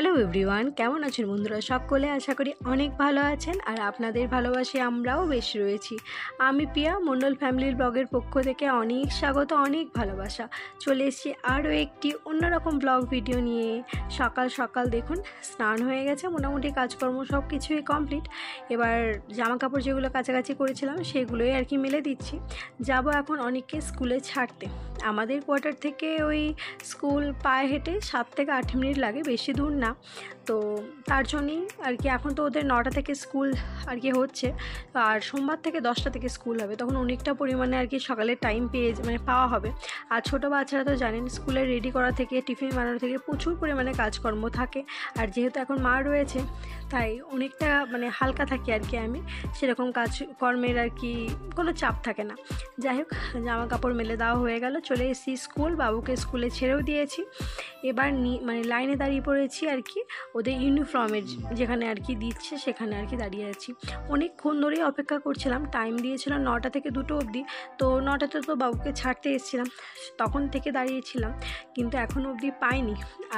Hello everyone, কেমন আছেন বন্ধুরা? সকলে আশা করি অনেক ভালো আছেন আর আপনাদের ভালোবাসে আমরাও বেশ রয়েছি। আমি পিয়া মণ্ডল ফ্যামিলির ব্লগের পক্ষ থেকে অনেক স্বাগত, অনেক ভালোবাসা। চলে এসেছি আরও একটি অন্যরকম ব্লগ ভিডিও নিয়ে। সকাল সকাল দেখুন স্নান হয়ে গেছে, মোটামুটি কাজকর্ম সব কিছুই কমপ্লিট। এবার জামা কাপড় যেগুলো কাছাকাছি করেছিলাম সেগুলোই আর কি মেলে দিচ্ছি। যাব এখন অনেককে স্কুলে ছাড়তে। আমাদের কোয়ার্টার থেকে ওই স্কুল পায়ে হেঁটে 7 থেকে 8 মিনিট লাগে, বেশি দূর না। তো তার জন্যই আর কি এখন তো ওদের 9টা থেকে স্কুল আর কি হচ্ছে, আর সোমবার থেকে 10টা থেকে স্কুল হবে। তখন অনেকটা পরিমাণে আর কি সকালে টাইম পাওয়া হবে। আর ছোটো বাচ্চারা তো জানেন স্কুলে রেডি করা থেকে টিফিন বানানো থেকে প্রচুর পরিমাণে কাজকর্ম থাকে। আর যেহেতু এখন মা রয়েছে তাই অনেকটা হালকা থাকি আর কি, আমি সেরকম কাজকর্মের আর কি কোনো চাপ থাকে না। যাই হোক, জামা কাপড় মেলে দেওয়া হয়ে গেল, চলে এসেছি স্কুল। বাবুকে স্কুলে ছেড়েও দিয়েছি। এবার লাইনে দাঁড়িয়ে পড়েছি আর কি, ওদের ইউনিফর্মের যেখানে আর কি দিচ্ছে সেখানে আর কি দাঁড়িয়ে আছি। অনেকক্ষণ ধরেই অপেক্ষা করছিলাম। টাইম দিয়েছিল 9টা থেকে 2টো অবধি। তো 9টাতে তো বাবুকে ছাড়তে এসেছিলাম, তখন থেকে দাঁড়িয়েছিলাম, কিন্তু এখনও অবধি পাইনি।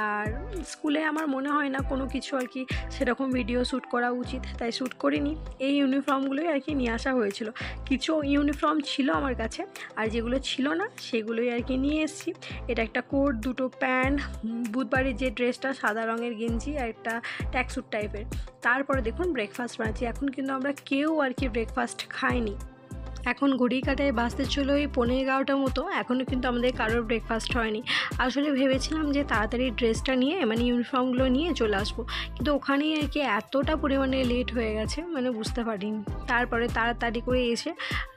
আর স্কুলে আমার মনে হয় না কোনো কিছু আর কি সেরকম ভিডিও শ্যুট করা উচিত, তাই শ্যুট করিনি। এই ইউনিফর্মগুলোই আর কি নিয়ে আসা হয়েছিল। কিছু ইউনিফর্ম ছিল আমার কাছে, আর যেগুলো ছিল না সেগুলোই আর কি নিয়ে এসেছি। এটা একটা কোট, 2টো প্যান্ট, বুধবারের যে ড্রেসটা সাদা রঙের গেঞ্জি, আর একটা ট্যাক্সুট টাইপের। তারপরে দেখুন ব্রেকফাস্ট বানাচ্ছি। এখন কিন্তু আমরা কেউ আর কি ব্রেকফাস্ট খাইনি। এখন ঘড়ি কাটায় বাজতে ছিল ওই 11:30 মতো, এখনও কিন্তু আমাদের কারোর ব্রেকফাস্ট হয়নি। আসলে ভেবেছিলাম যে তাড়াতাড়ি ড্রেসটা নিয়ে ইউনিফর্মগুলো নিয়ে চলে আসবো, কিন্তু ওখানেই আর কি এতটা পরিমাণে লেট হয়ে গেছে বুঝতে পারিনি। তারপরে তাড়াতাড়ি করে এসে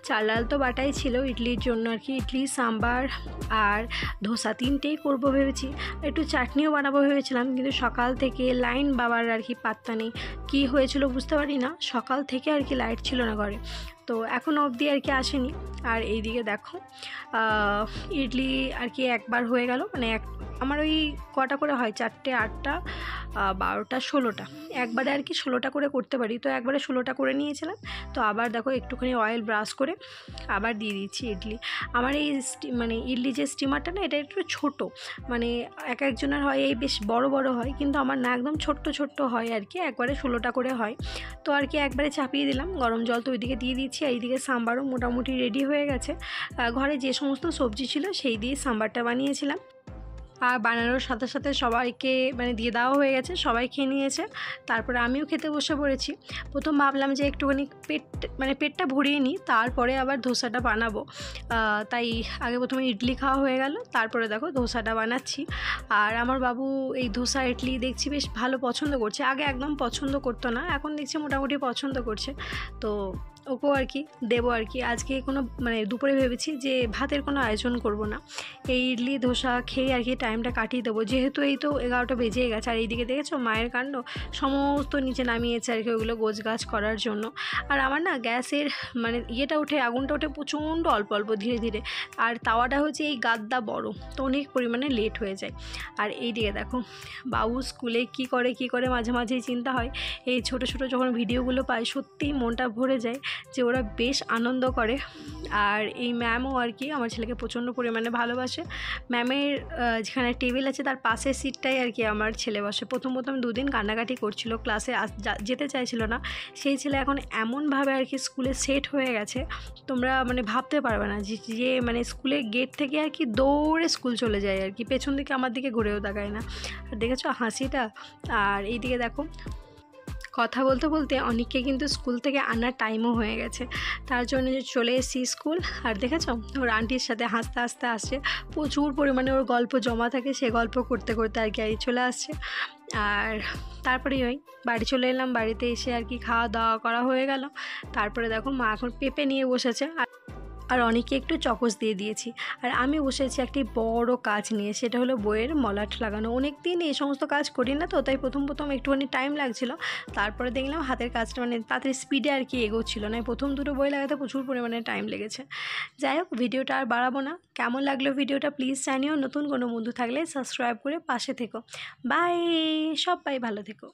চাল ডাল তো বাটাই ছিল ইডলির জন্য আর কি, ইডলি, সাম্বার আর ধোসা 3টেই করবো ভেবেছি। একটু চাটনিও বানাবো ভেবেছিলাম, কিন্তু সকাল থেকে লাইন বাবার আর কি পাত্তা নেই। কী হয়েছিল বুঝতে পারি না, সকাল থেকে আর কি লাইট ছিল না ঘরে, তো এখনও অবধি আর কি আসেনি। আর এইদিকে দেখো ইডলি আর কি একবার হয়ে গেল, আমার ওই কটা করে হয়, 4টে, 8টা, 12টা, 16টা, একবারে আর কি 16টা করে করতে পারি। তো একবারে 16টা করে নিয়েছিলাম। তো আবার দেখো একটুখানি অয়েল ব্রাশ করে আবার দিয়ে দিচ্ছি ইডলি। আমার এই ইডলি যে স্টিমারটা না, এটা একটু ছোটো, এক একজনের হয় এই বেশ বড় বড় হয়, কিন্তু আমার না একদম ছোট্ট ছোট্ট হয় আর কি, একবারে 16টা করে হয়। তো আর কি একবারে চাপিয়ে দিলাম। গরম জল তো ওইদিকে দিয়ে দিচ্ছি। এইদিকে সাম্বারও মোটামুটি রেডি হয়ে গেছে। ঘরে যে সমস্ত সবজি ছিল সেই দিয়ে সাম্বারটা বানিয়েছিলাম। আর বানানোর সাথে সাথে সবাইকে দিয়ে দেওয়া হয়ে গেছে, সবাই খেয়ে নিয়েছে। তারপরে আমিও খেতে বসে পড়েছি। প্রথম ভাবলাম যে একটুখানি পেটটা ভরিয়ে নিই, তারপরে আবার ধোসাটা বানাবো। তাই আগে প্রথমে ইডলি খাওয়া হয়ে গেল, তারপরে দেখো ধোসাটা বানাচ্ছি। আর আমার বাবু এই ধোসা ইডলি দেখছি বেশ ভালো পছন্দ করছে। আগে একদম পছন্দ করতো না, এখন দেখছি মোটামুটি পছন্দ করছে। তো ওকেও আর কি দেবো আর কি। আজকে কোনো দুপুরে ভেবেছি যে ভাতের কোনো আয়োজন করব না, এই ইডলি ধোসা খেয়ে আর কি টাইমটা কাটিয়ে দেবো, যেহেতু এই তো 11টা বেজেই গেছে। আর এইদিকে দেখেছো মায়ের কাণ্ড, সমস্ত নিচে নামিয়েছে আর কি ওগুলো গোছগাছ করার জন্য। আর আমার না গ্যাসের আগুনটা ওঠে প্রচণ্ড অল্প অল্প ধীরে ধীরে, আর তাওয়াটা হচ্ছে এই গাদ্দা বড়, তো অনেক পরিমাণে লেট হয়ে যায়। আর এইদিকে দেখো বাবু স্কুলে কি করে মাঝে মাঝেই চিন্তা হয়। এই ছোট ছোট যখন ভিডিওগুলো পাই সত্যিই মনটা ভরে যায় যে ওরা বেশ আনন্দ করে। আর এই ম্যামও আর কি আমার ছেলেকে প্রচণ্ড পরিমাণে ভালোবাসে। ম্যামের যেখানে টেবিল আছে তার পাশের সিটটাই আর কি আমার ছেলে বসে। প্রথম 2 দিন কান্নাকাটি করছিল, ক্লাসে যেতে চাইছিল না। সেই ছেলে এখন এমনভাবে আর কি স্কুলে সেট হয়ে গেছে, তোমরা ভাবতে পারবে না যে স্কুলের গেট থেকে আর কি দৌড়ে স্কুল চলে যায় আর কি, পেছন দিকে আমার দিকে ঘুরেও তাকায় না। আর দেখেছো হাসিটা। আর এইদিকে দেখো কথা বলতে বলতে অনেককে কিন্তু স্কুল থেকে আনার টাইমও হয়ে গেছে, তার জন্য চলে এসেছি স্কুল। আর দেখেছো ওর আন্টির সাথে হাসতে হাসতে আসছে, প্রচুর পরিমাণে ওর গল্প জমা থাকে, সে গল্প করতে করতে আর কি চলে আসছে। আর তারপরেই বাড়ি চলে এলাম। বাড়িতে এসে আর কি খাওয়া দাওয়া করা হয়ে গেল। তারপরে দেখো মা এখন পেঁপে নিয়ে বসেছে, আর অনেকে একটু চকোস দিয়ে দিয়েছি। আর আমি বসেছি একটি বড় কাজ নিয়ে, সেটা হলো বইয়ের মলাট লাগানো। অনেক দিন এই সমস্ত কাজ করি না, তো তাই প্রথম একটুখানি টাইম লাগছিল। তারপরে দেখলাম হাতের কাজটা তাড়াতাড়ি স্পিডে আর কি এগোচ্ছিল না। প্রথম 2টো বই লাগাতে প্রচুর পরিমাণে টাইম লেগেছে। যাই হোক, ভিডিওটা আর বাড়াবো না। কেমন লাগলো ভিডিওটা প্লিজ জানিও। নতুন কোনো বন্ধু থাকলে সাবস্ক্রাইব করে পাশে থেকো। বাই, সবাই ভালো থেকো।